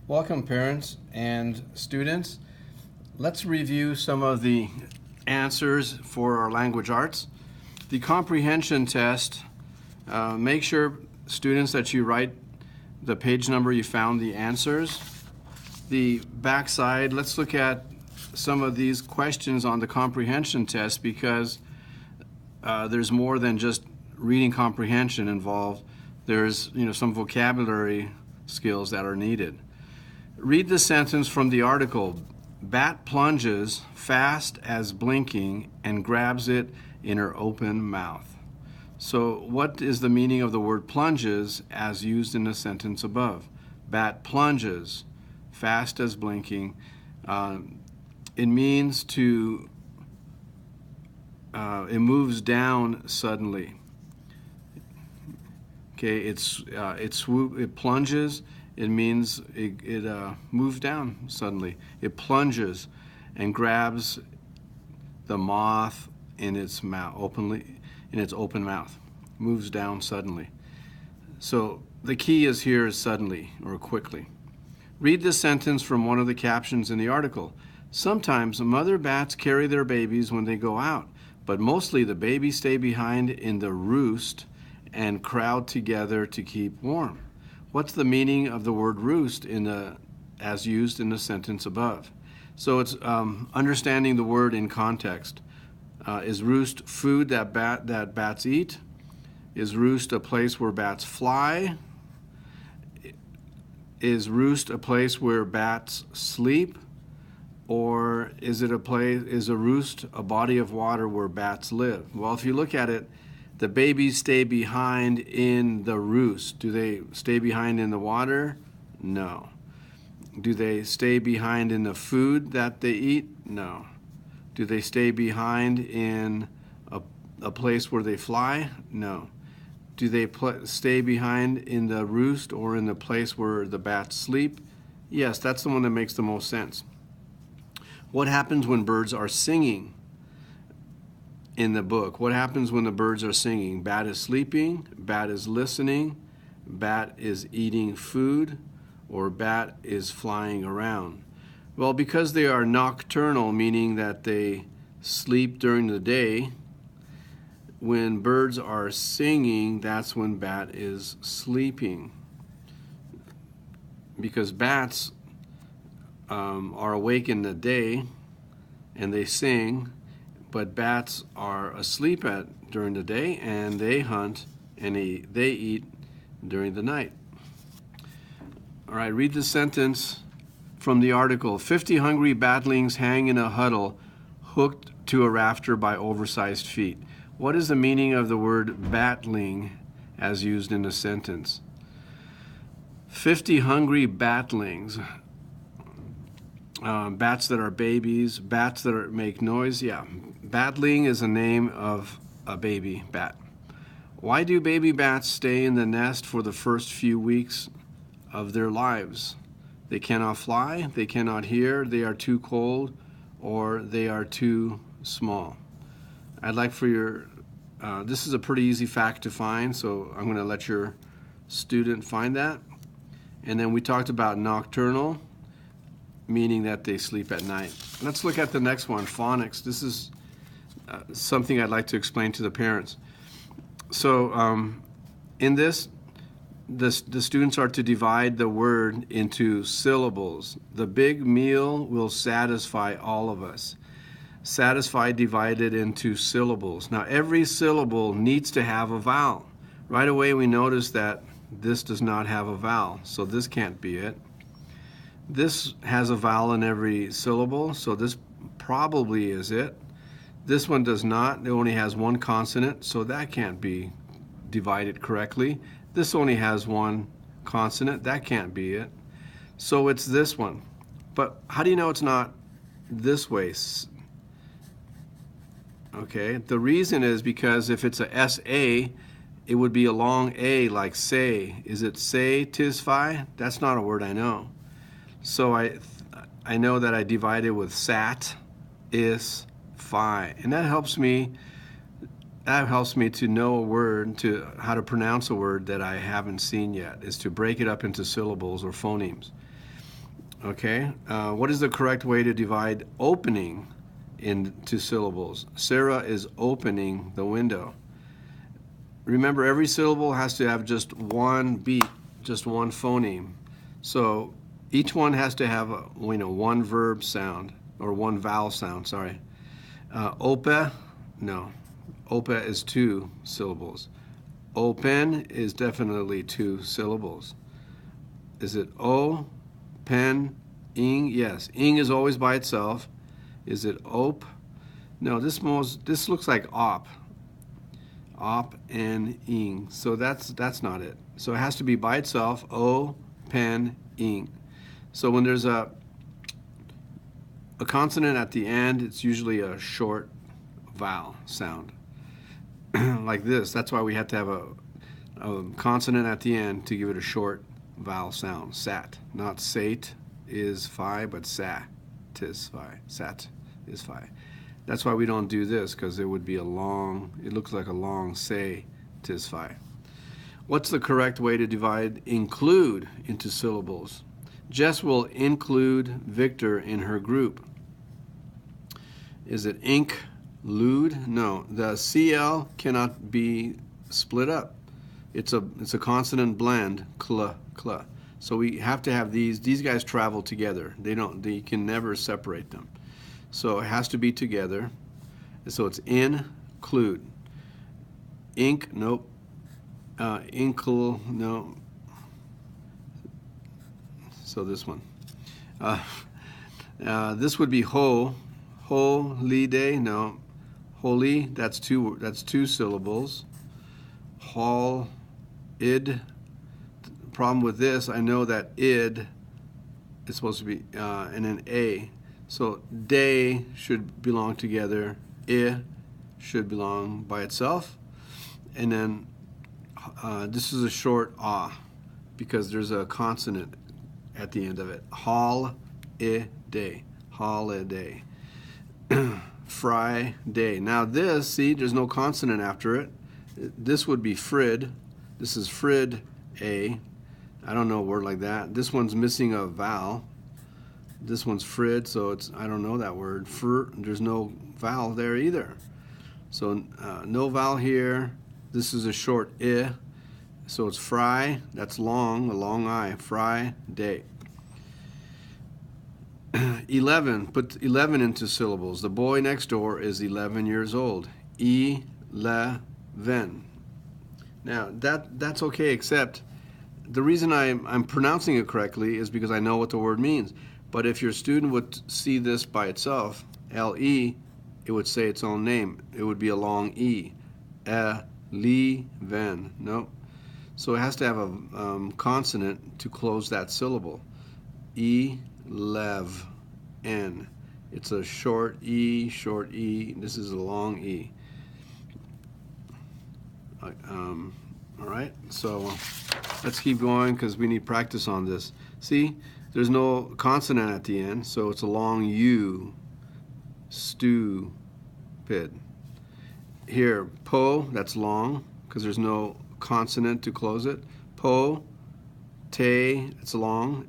Welcome, parents and students. Let's review some of the answers for our language arts. The comprehension test, make sure, students, that you write the page number you found the answers. The backside, let's look at some of these questions on the comprehension test because there's more than just reading comprehension involved. There's some vocabulary skills that are needed. Read the sentence from the article. Bat plunges fast as blinking and grabs it in her open mouth. So what is the meaning of the word plunges as used in the sentence above? Bat plunges fast as blinking. It means to, it moves down suddenly. Okay, it plunges. It means it moves down suddenly. It plunges and grabs the moth in its mouth, in its open mouth. Moves down suddenly. So the key is here is suddenly or quickly. Read this sentence from one of the captions in the article. Sometimes mother bats carry their babies when they go out, but mostly the babies stay behind in the roost and crowd together to keep warm. What's the meaning of the word roost as used in the sentence above? So it's understanding the word in context. Is roost food that bats eat? Is roost a place where bats fly? Is roost a place where bats sleep? Or is a roost a body of water where bats live? Well, if you look at it, the babies stay behind in the roost. Do they stay behind in the water? No. Do they stay behind in the food that they eat? No. Do they stay behind in a place where they fly? No. Do they stay behind in the roost or in the place where the bats sleep? Yes, that's the one that makes the most sense. What happens when birds are singing? In the book, what happens when the birds are singing? Bat is sleeping, bat is listening, bat is eating food, or bat is flying around. Well, because they are nocturnal, meaning that they sleep during the day, when birds are singing, that's when bat is sleeping. Because bats are awake in the day and they sing, but bats are asleep during the day, and they hunt and they eat during the night. All right, read the sentence from the article. 50 hungry batlings hang in a huddle, hooked to a rafter by oversized feet. What is the meaning of the word batling as used in the sentence? 50 hungry batlings. Bats that are babies, bats that make noise. Yeah, batling is a name of a baby bat. Why do baby bats stay in the nest for the first few weeks of their lives? They cannot fly, they cannot hear, they are too cold, or they are too small. I'd like for this is a pretty easy fact to find, so I'm going to let your student find that. And then we talked about nocturnal, meaning that they sleep at night. Let's look at the next one, phonics. This is something I'd like to explain to the parents. So in this, the students are to divide the word into syllables. The big meal will satisfy all of us. Satisfy divided into syllables. Now every syllable needs to have a vowel. Right away we notice that this does not have a vowel, so this can't be it. This has a vowel in every syllable, so this probably is it. This one does not. It only has one consonant, so that can't be divided correctly. This only has one consonant. That can't be it. So it's this one. But how do you know it's not this way? Okay, the reason is because if it's a S-A, it would be a long A like say. Is it say, tis, fi? That's not a word I know. So I know that I divide it with sat, is, fi, and that helps me to know a word, to how to pronounce a word that I haven't seen yet, is to break it up into syllables or phonemes. Okay. What is the correct way to divide opening into syllables? Sarah is opening the window. Remember, every syllable has to have just one beat, just one phoneme. So each one has to have one verb sound, or one vowel sound, sorry. Ope, no. Ope is 2 syllables. Open is definitely 2 syllables. Is it o, pen, ing? Yes. Ing is always by itself. Is it op? No, this looks like op. Op and ing. So that's not it. So it has to be by itself. O, pen, ing. So when there's a consonant at the end, it's usually a short vowel sound. Like this. That's why we have to have a consonant at the end to give it a short vowel sound. Sat. Not sate is phi, but sat is phi. Sat is phi. That's why we don't do this, because it would be it looks like a long say tis phi. What's the correct way to divide include into syllables? Jess will include Victor in her group. Is it include? No, the CL cannot be split up. It's a consonant blend, cl. So we have to have these guys travel together. They can never separate them. So it has to be together. So it's include. Ink, nope. Inkle, no. So this one. This would be holy day, no. Holy, that's two syllables. Hall, id. Problem with this, I know that id is supposed to be and an a. So day should belong together. I should belong by itself. And then this is a short ah, because there's a consonant at the end of it. Holiday. Holiday. Friday. Now this, see, there's no consonant after it. This would be frid. This is frid a. I don't know a word like that. This one's missing a vowel. This one's frid, so I don't know that word. There's no vowel there either. So no vowel here. This is a short I. So it's fry. That's long, a long I. Friday. 11. Put 11 into syllables. The boy next door is 11 years old. 11. Now that's okay, except the reason I'm pronouncing it correctly is because I know what the word means. But if your student would see this by itself, L-E, it would say its own name. It would be a long E. Ven. Nope. So it has to have a consonant to close that syllable. E-lev. N. It's a short E, short E. This is a long E. All right, so let's keep going because we need practice on this. See, there's no consonant at the end, so it's a long U. Stupid. Here, po, that's long because there's no consonant to close it. Po, te, it's long.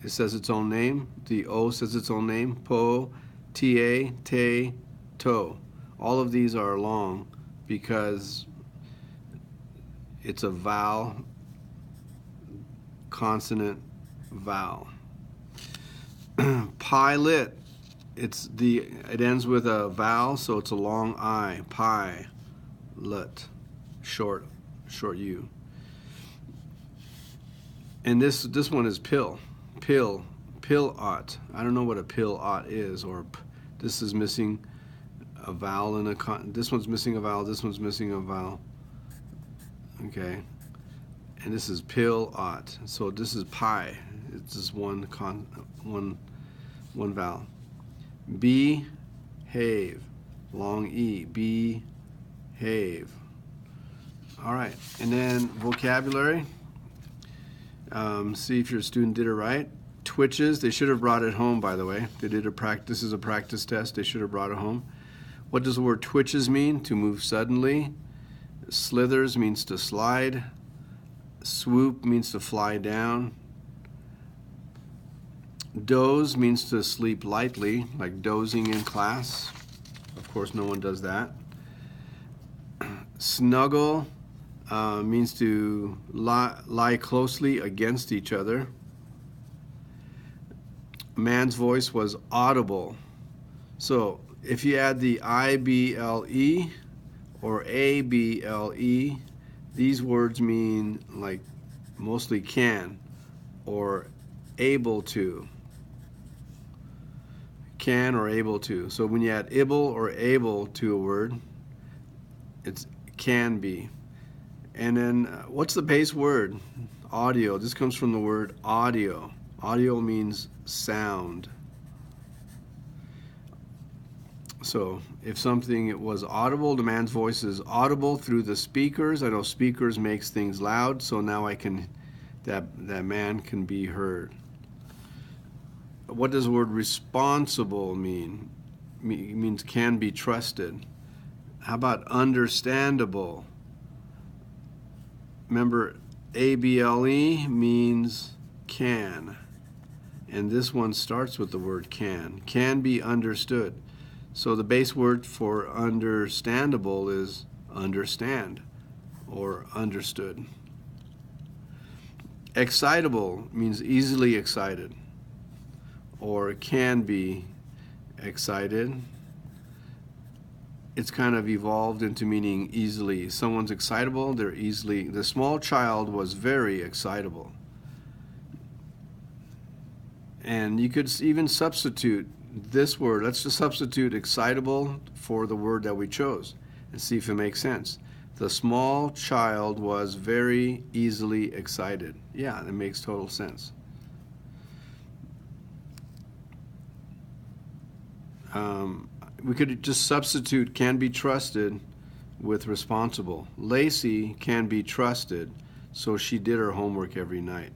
It says its own name. The O says its own name. Po, ta, te, to. All of these are long because it's a vowel, consonant, vowel. Pilot, it ends with a vowel, so it's a long I. Pilot, short U. And this one is pill. Pill-ot. I don't know what a pill-ot is, or this is missing a vowel and this one's missing a vowel, this one's missing a vowel. Okay. And this is pill-ot. So this is pi. It's just one vowel. Behave. Long E. Behave. All right. And then vocabulary. See if your student did it right. Twitches. They should have brought it home, by the way. They did this is a practice test. They should have brought it home. What does the word twitches mean? To move suddenly. Slithers means to slide. Swoop means to fly down. Doze means to sleep lightly, like dozing in class. Of course, no one does that. Snuggle means to lie closely against each other. Man's voice was audible. So if you add the I-B-L-E or A-B-L-E, these words mean like mostly can or able to. Can or able to. So when you add able or able to a word, it's can be. And then what's the base word? Audio. This comes from the word audio. Audio means sound. So if something was audible, the man's voice is audible through the speakers. I know speakers makes things loud, so now that man can be heard. What does the word responsible mean? It means can be trusted. How about understandable? Remember, A-B-L-E means can. And this one starts with the word can. Can be understood. So the base word for understandable is understand or understood. Excitable means easily excited or can be excited. It's kind of evolved into meaning easily. Someone's excitable, they're easily. The small child was very excitable. And you could even substitute this word. Let's just substitute excitable for the word that we chose and see if it makes sense. The small child was very easily excited. Yeah, that makes total sense. We could just substitute can be trusted with responsible. Lacey can be trusted, so she did her homework every night.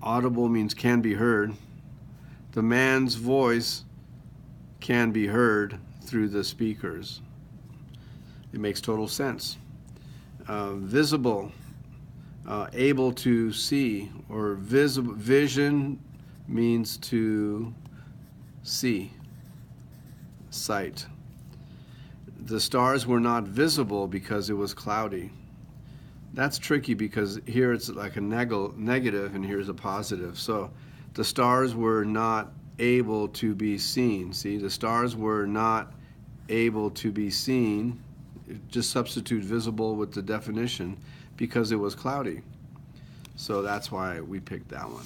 Audible means can be heard. The man's voice can be heard through the speakers. It makes total sense. Visible, able to see, or vision means to see, sight. The stars were not visible because it was cloudy. That's tricky because here it's like a negative and here's a positive. So the stars were not able to be seen. See, the stars were not able to be seen. Just substitute visible with the definition because it was cloudy. So that's why we picked that one.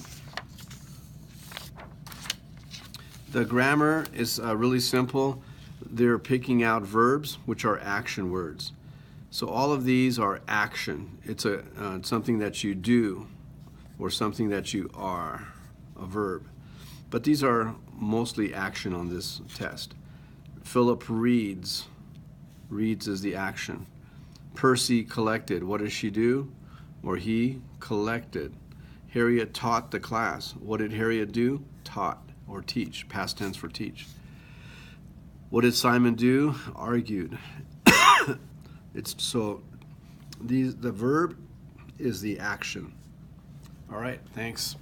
The grammar is really simple. They're picking out verbs, which are action words. So all of these are action. It's something that you do or something that you are, a verb. But these are mostly action on this test. Philip reads. Reads is the action. Percy collected. What does she do? Or he collected. Harriet taught the class. What did Harriet do? Taught or teach. Past tense for teach. What did Simon do? Argued. The verb is the action. All right, thanks.